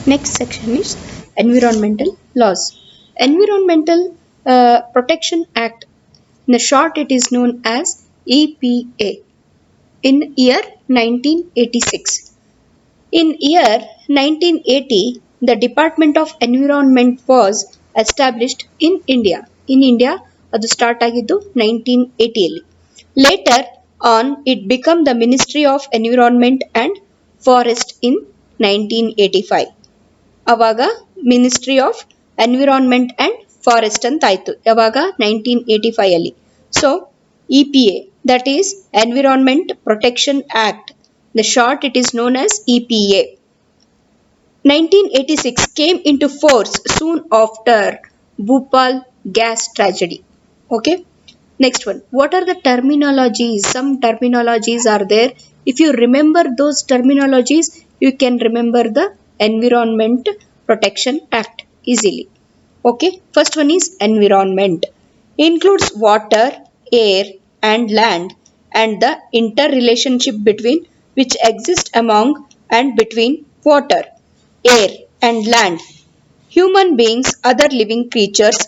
Next section is environmental laws. Environmental Protection Act, in the short it is known as EPA, in year 1986. In year 1980, the Department of Environment was established in India. In India, ಅದು start ಆಗಿದ್ದು 1980ಯಲ್ಲಿ. Later on, it became the Ministry of Environment and Forest in 1985. ಅವಾಗ ministry of environment and forest ಅಂತ ಆಯ್ತು ಯಾವಾಗ 1985 ಅಲ್ಲಿ. So EPA, that is environment protection act, the short it is known as EPA. 1986 came into force soon after Bhopal gas tragedy. Okay. Next one. What are the terminologies? Some terminologies are there. If you remember those terminologies, you can remember the Environment Protection Act easily. Okay. First one is environment. Includes water, air and land and the interrelationship between which exist among and between water, air and land, human beings, other living creatures,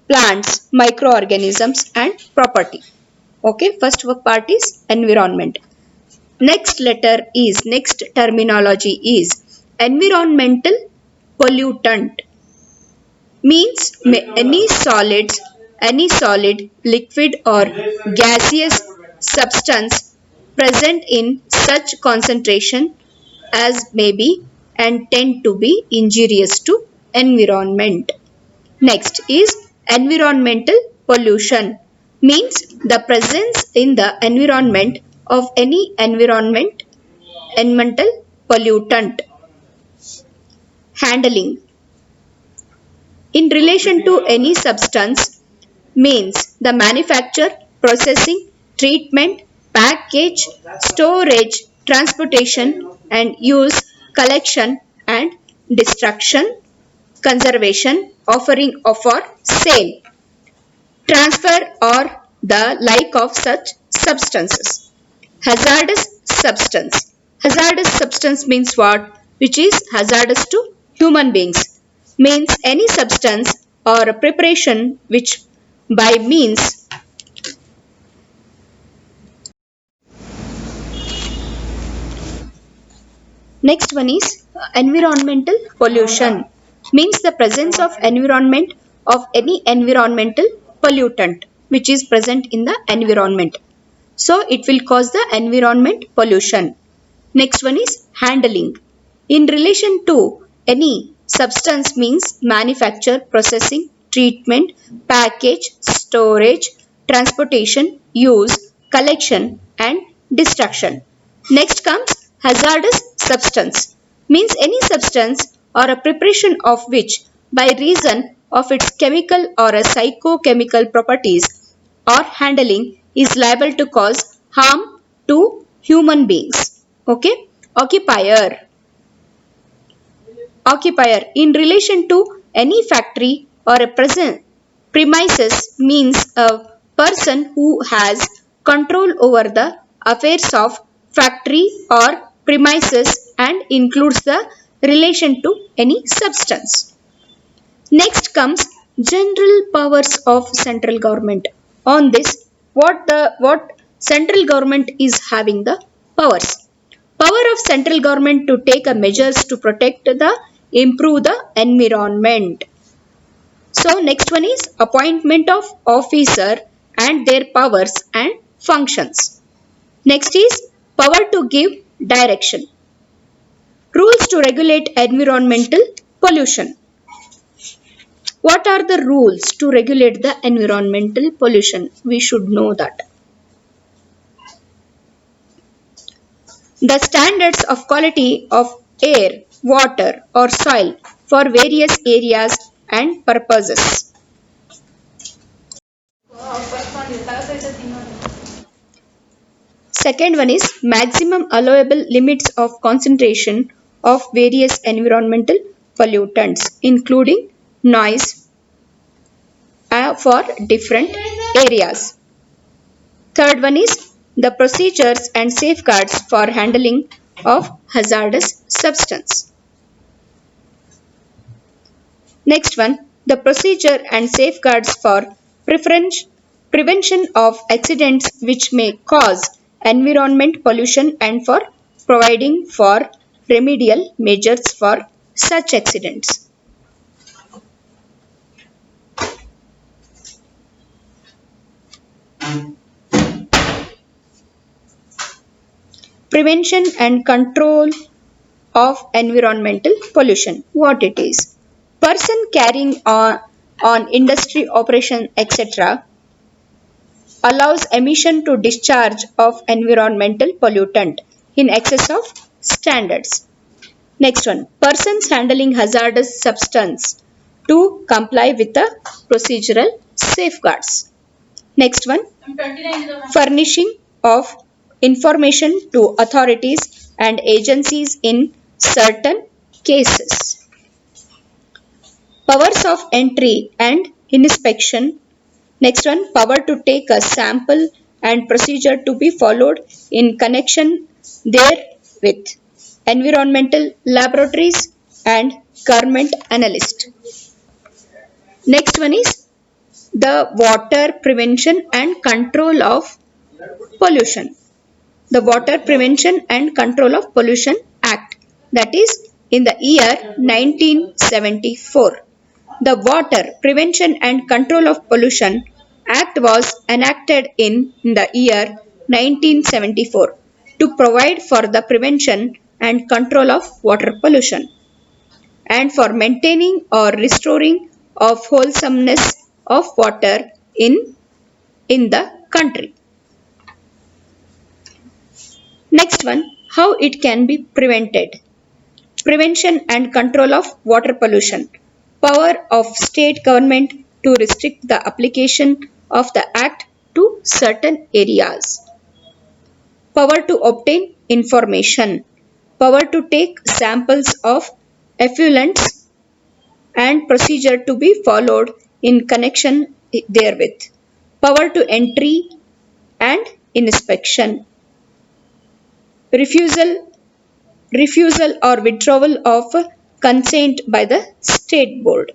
plants, microorganisms and property. Okay, first part is environment. Next terminology is environmental pollutant. Means any solid, liquid or gaseous substance present in such concentration as may be and tend to be injurious to environment. Next is environmental pollution. Means the presence in the environment of any environmental pollutant. Handling. In relation to any substance means the manufacture, processing, treatment, package, storage, transportation and use, collection and destruction, conservation, offering for sale, transfer or the like of such substances. Hazardous substance. Hazardous substance means what? Which is hazardous to human beings. Means any substance or a preparation which by means next one is environmental pollution. Means the presence of environment of any environmental pollutant which is present in the environment. So it will cause the environment pollution. Next one is handling. In relation to any substance means manufacture, processing, treatment, package, storage, transportation, use, collection and destruction. Next comes hazardous substance. Means any substance or a preparation of which by reason of its chemical or a psychochemical properties or handling is liable to cause harm to human beings. Okay. Occupier. In relation to any factory or a premises means a person who has control over the affairs of factory or premises and includes the relation to any substance. Next comes general powers of central government. On this, what central government is having the powers. Power of central government to take a measures to protect the improve the environment. So next one is appointment of officer and their powers and functions. Next is power to give direction. Rules to regulate environmental pollution. What are the rules to regulate the environmental pollution? We should know that. The standards of quality of air, water or soil for various areas and purposes. Second one is maximum allowable limits of concentration of various environmental pollutants including noise for different areas. Third one is the procedures and safeguards for handling of hazardous substance. Next one, the procedure and safeguards for prevention of accidents which may cause environment pollution and for providing for remedial measures for such accidents. Prevention and control of environmental pollution. What it is? Person carrying on industry operation etc. allows emission to discharge of environmental pollutant in excess of standards. Next one, persons handling hazardous substance to comply with the procedural safeguards. Next one, furnishing of information to authorities and agencies in certain cases. Powers of entry and inspection. Next one, power to take a sample and procedure to be followed in connection therewith. Environmental laboratories and government analyst. Next one is the water prevention and control of pollution. The Water Prevention and Control of Pollution Act, that is in the year 1974. The Water Prevention and Control of Pollution Act was enacted in the year 1974 to provide for the prevention and control of water pollution and for maintaining or restoring of wholesomeness of water in the country. Next one, how it can be prevented. Prevention and control of water pollution. Power of state government to restrict the application of the act to certain areas. Power to obtain information. Power to take samples of effluents and procedure to be followed in connection therewith. Power to entry and inspection. Refusal or withdrawal of consent by the state board.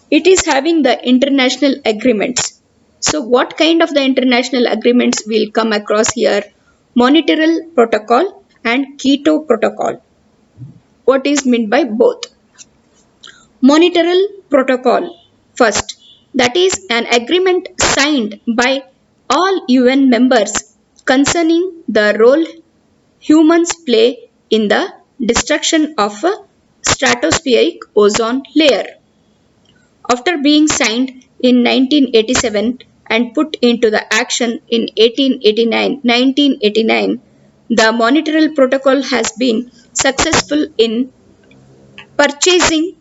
It is having the international agreements. So what kind of the international agreements will come across here? Montreal Protocol and Kyoto Protocol. What is meant by both? Montreal Protocol first, that is an agreement signed by all UN members concerning the role humans play in the destruction of a stratospheric ozone layer. After being signed in 1987 and put into the action in 1989, the Montreal Protocol has been successful in phasing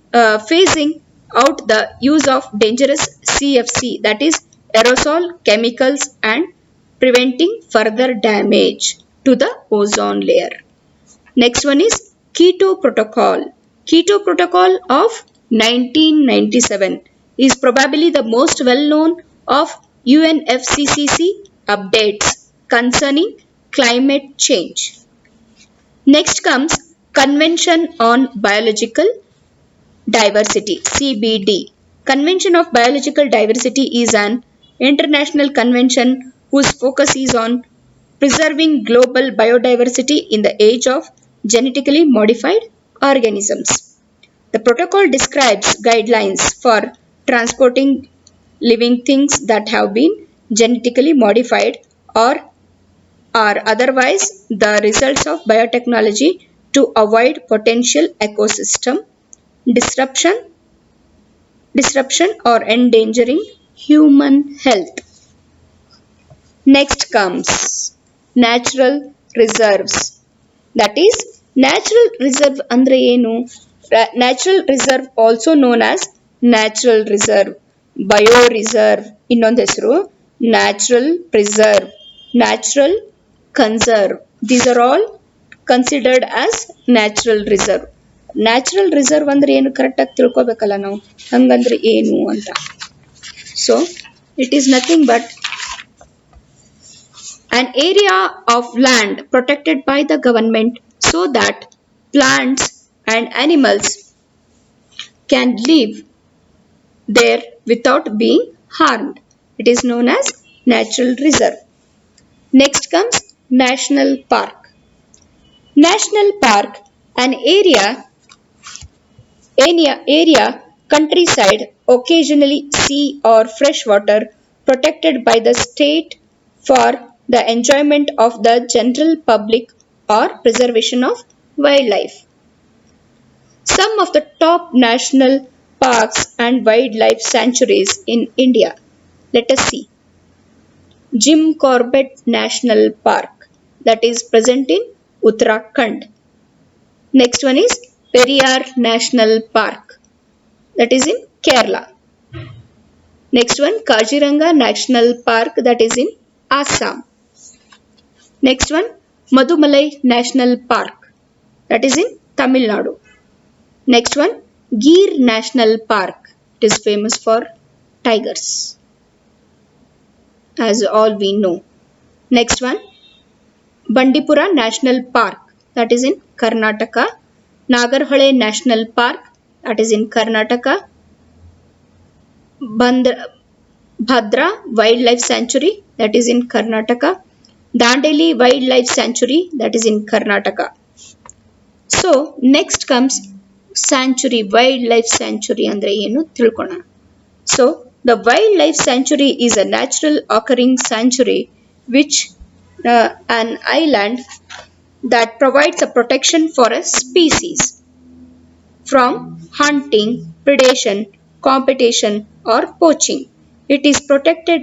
out the use of dangerous CFC, that is aerosol chemicals, and preventing further damage to the ozone layer. Next one is Kyoto Protocol. Kyoto Protocol of 1997 is probably the most well known of UNFCCC updates concerning climate change. Next comes Convention on Biological Diversity, CBD. Convention of Biological Diversity is an international convention whose focus is on preserving global biodiversity in the age of genetically modified organisms. The protocol describes guidelines for transporting living things that have been genetically modified or are otherwise the results of biotechnology to avoid potential ecosystem disruption or endangering human health. Next comes natural reserves. That is natural reserve andre enu? Natural reserve also known as natural reserve, bioreserve, ಇನ್ನೊಂದು ಹೆಸರು natural preserve, natural conserve. These are all considered as natural reserve. Natural reserve ಅಂದ್ರೆ ಏನು correct ಆಗಿ ತಿಳ್ಕೊಬೇಕಲ್ಲ ನಾವು, ಹಂಗಂದ್ರೆ ಏನು ಅಂತ. So it is nothing but an area of land protected by the government so that plants and animals can live there without being harmed. It is known as natural reserve. Next comes national park. National park, an area countryside, occasionally sea or freshwater, protected by the state for the enjoyment of the general public or preservation of wildlife. Some of the top national parks and wildlife sanctuaries in India. Let us see. Jim Corbett National Park, that is present in Uttarakhand. Next one is Periyar National Park, that is in Kerala. Next one, Kaziranga National Park, that is in Assam. Next one, Madumalai National Park, that is in Tamil Nadu. Next one, Gir National Park. It is famous for tigers, as all we know. Next one, Bandipura National Park, that is in Karnataka. Nagarhole National Park, that is in Karnataka. Bhadra Wildlife Sanctuary, that is in Karnataka. Dandeli Wildlife Sanctuary, that is in Karnataka. So next comes sanctuary, wildlife sanctuary andre ಏನು ತಿಳ್ಕೋಣ. So the wildlife sanctuary is a natural occurring sanctuary which an island that provides a protection for a species from hunting, predation, competition or poaching. It is protected.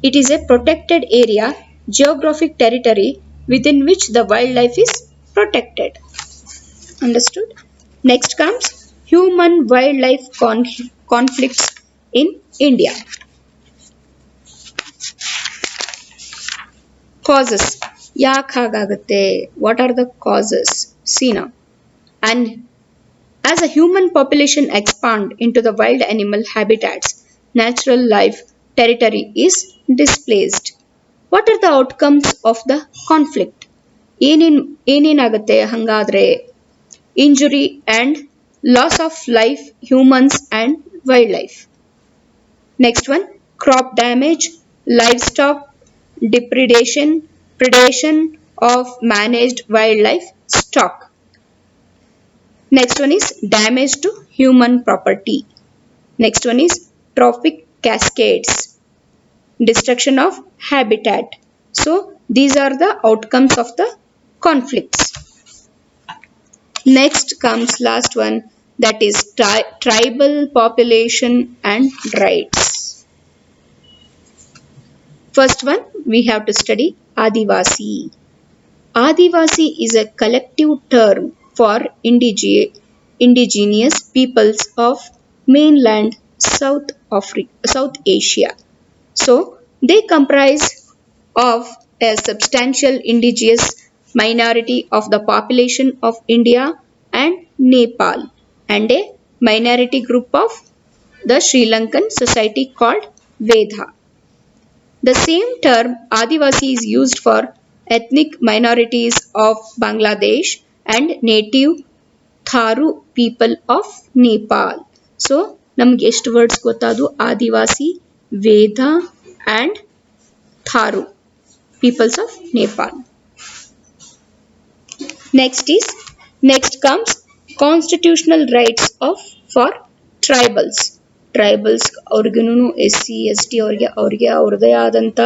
It is a protected area, geographic territory within which the wildlife is protected. Understood? Next comes human wildlife conflicts in India. Causes. ಯಾಕೆ ಹಾಗಾಗುತ್ತೆ? What are the causes? See now. And as a human population expand into the wild animal habitats, natural life territory is displaced. What are the outcomes of the conflict? ಏನೇನಾಗುತ್ತೆ ಹಂಗಾದ್ರೆ? Injury and loss of life, humans and wildlife. Next one, crop damage, livestock predation of managed wildlife stock. Next one is damage to human property. Next one is trophic cascades, destruction of habitat. So these are the outcomes of the conflicts. Next comes last one, that is tribal population and rights. First one, we have to study Adivasi. Adivasi is a collective term for indigenous peoples of mainland South Asia. So they comprise of a substantial indigenous minority of the population of India and Nepal and a minority group of the Sri Lankan society called Vedha. The same term Adivasi is used for ethnic minorities of Bangladesh and native Tharu people of Nepal. So ನಮ್ಗೆ ಎಷ್ಟು words ಗೊತ್ತಾದು? Adivasi, Veda and Tharu peoples of Nepal. Next comes constitutional rights for tribals. Tribals ಅವ್ರಿಗೂ SC ST ಅವ್ರಿಗೆ ಅವ್ರದೇ ಆದಂಥ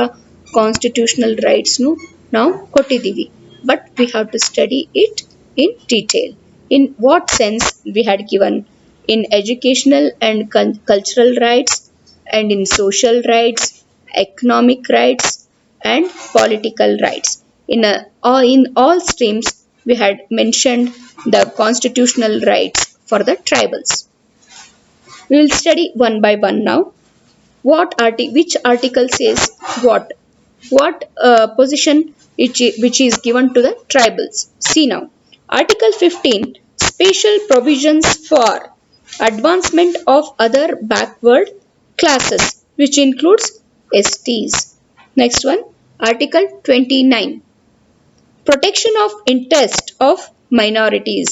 constitutional ರೈಟ್ಸ್ನು ನಾವು ಕೊಟ್ಟಿದ್ದೀವಿ. But we have to study it in detail. In what sense we had given? In educational and cultural rights, and in social rights, economic rights and political rights. In all streams we had mentioned the constitutional rights for the tribals. We will study one by one now. Which article says what? What position which is given to the tribals? See now. Article 15, special provisions for advancement of other backward classes, which includes STs. Next one, Article 29, protection of interest of minorities.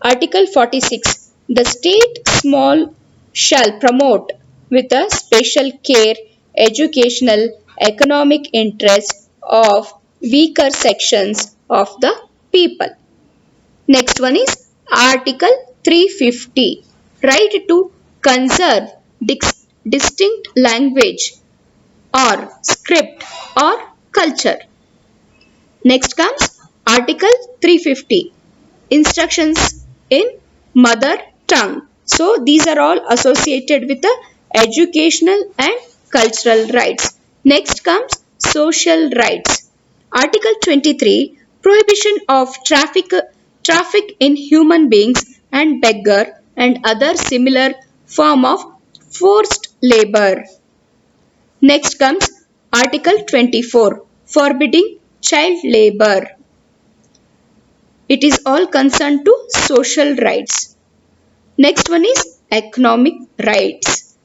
Article 46. The state small shall promote with a special care educational economic interest of weaker sections of the people. Next one is Article 350. Right to conserve distinct language or script or culture. Next comes Article 350. Instructions in mother tongue. So these are all associated with the educational and cultural rights. Next comes social rights. Article 23. Prohibition of traffic in human beings and beggar and other similar form of forced labor. Next comes Article 24. Forbidding child labor. It is all concerned to social rights. Next one is economic rights.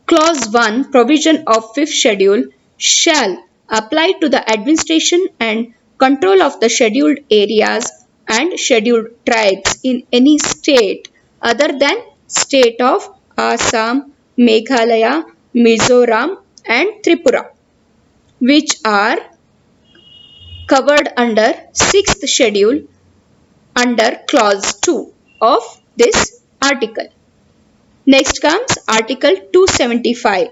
Clause 1 provision of 5th schedule shall apply to the administration and control of the scheduled areas and scheduled tribes in any state other than state of Assam, Meghalaya, Mizoram and Tripura, which are covered under 6th schedule under clause 2 of this article. Next comes Article 275.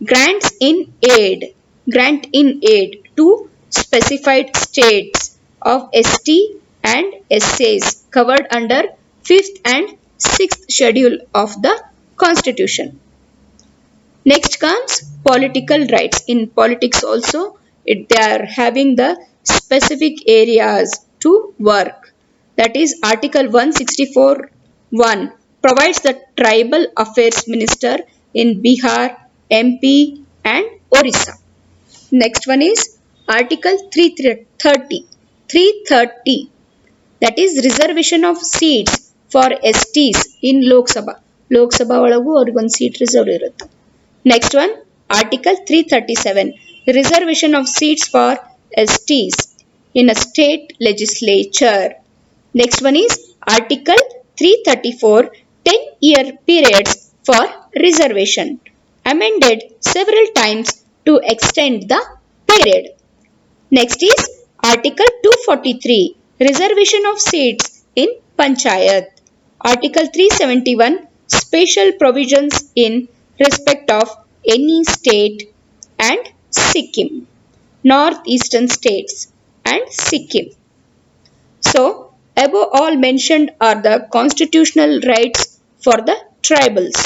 Grants in aid. Grant in aid to specified states of ST and SAs covered under 5th and 6th schedule of the Constitution. Next comes political rights. In politics also, they are having the specific areas to work. That is Article 164(1) provides the tribal affairs minister in Bihar, MP and Orissa. Next one is Article 330. 330, that is reservation of seats for STs in Lok Sabha. Lok Sabha ಒಳಗೂ ಅವ್ರಿಗೊಂದು seat reserved ಇರುತ್ತೆ. Next one, Article 337. Reservation of seats for STs in a state legislature. Next one is Article 334. 10-year periods for reservation. Amended several times to extend the period. Next is Article 243. Reservation of seats in Panchayat. Article 371. Special provisions in respect of any state and Sikkim, northeastern states and Sikkim. So, above all mentioned are the constitutional rights for the tribals.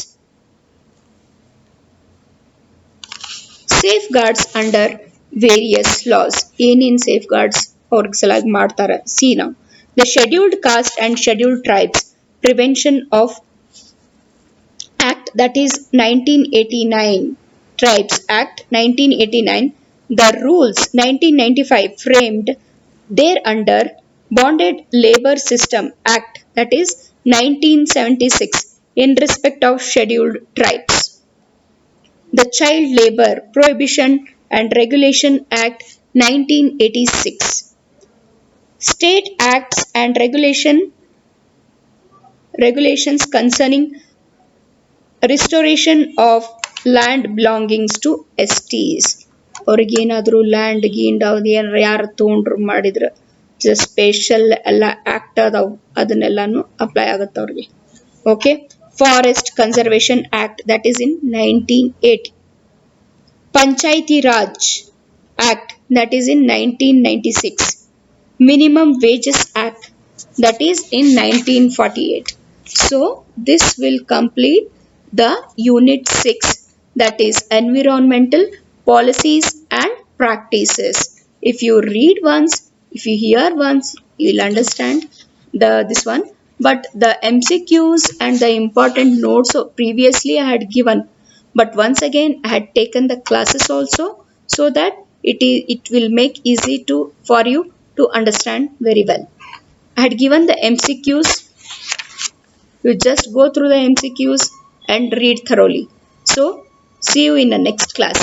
Safeguards under various laws. ಏನೇನು safeguards ಅವ್ರಿಗೆ ಸಲಾಗಿ ಮಾಡ್ತಾರೆ? See now. The Scheduled Caste and Scheduled Tribes Prevention of Act, that is 1989, Tribes Act 1989, the rules 1995 framed thereunder, Bonded Labor System Act, that is 1976, in respect of scheduled tribes. The Child Labor Prohibition and Regulation Act 1986. State Acts and regulations concerning restoration of land belongings to STs. ಅವ್ರಿಗೇನಾದರೂ land ಗೀಂಡ್ ಅವ್ರು ಯಾರು ತೊಗೊಂಡ್ರು ಮಾಡಿದ್ರೆ special ಎಲ್ಲ act ಅದಾವು, ಅದನ್ನೆಲ್ಲಾನು apply ಆಗುತ್ತೆ ಅವ್ರಿಗೆ. Okay, forest conservation act, that is in 1980. Panchayat Raj act, that is in 1996. Minimum Wages Act, that is in 1948. So this will complete the unit 6, that is environmental policies and practices. If you read once, if you hear once, you will understand this one. But the MCQs and the important notes previously I had given, but once again I had taken the classes also, so that it will make easy for you to understand very well. I had given the MCQs. You just go through the MCQs and read thoroughly. So see you in the next class.